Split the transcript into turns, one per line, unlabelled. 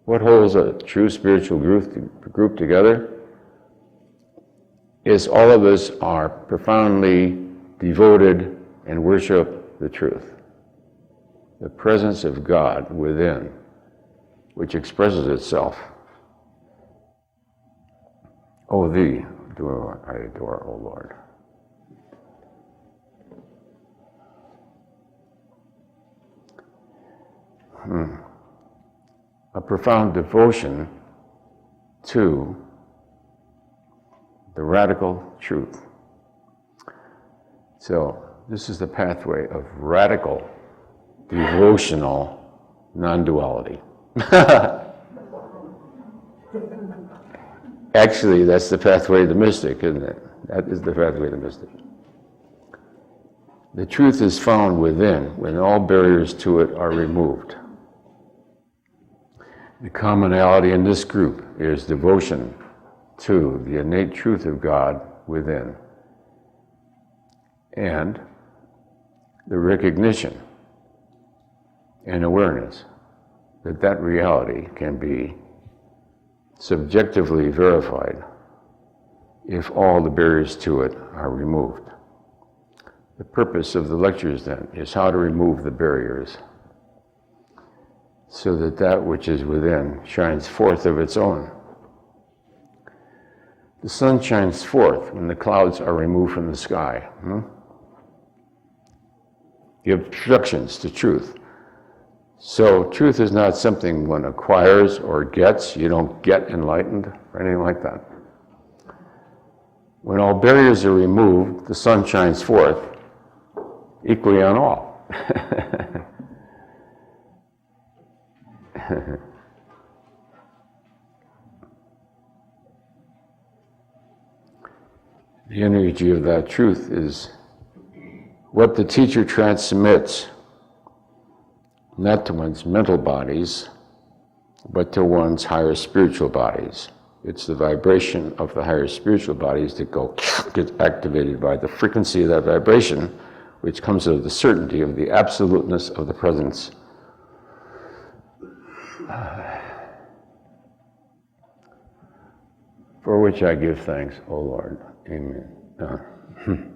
What holds a true spiritual group together is all of us are profoundly devoted and worship the truth, the presence of God within, which expresses itself. Oh, thee do I adore, O Lord. A profound devotion to the radical truth. So this is the pathway of radical, devotional non-duality. Actually, that's the pathway of the mystic, isn't it? That is the pathway of the mystic. The truth is found within when all barriers to it are removed. The commonality in this group is devotion to the innate truth of God within, and the recognition and awareness that that reality can be subjectively verified if all the barriers to it are removed. The purpose of the lectures then is how to remove the barriers so that that which is within shines forth of its own. The sun shines forth when the clouds are removed from the sky. The obstructions to truth. So truth is not something one acquires or gets. You don't get enlightened or anything like that. When all barriers are removed, the sun shines forth equally on all. The energy of that truth is what the teacher transmits, not to one's mental bodies, but to one's higher spiritual bodies. It's the vibration of the higher spiritual bodies that get activated by the frequency of that vibration, which comes out of the certainty of the absoluteness of the presence. For which I give thanks, O Lord. Amen.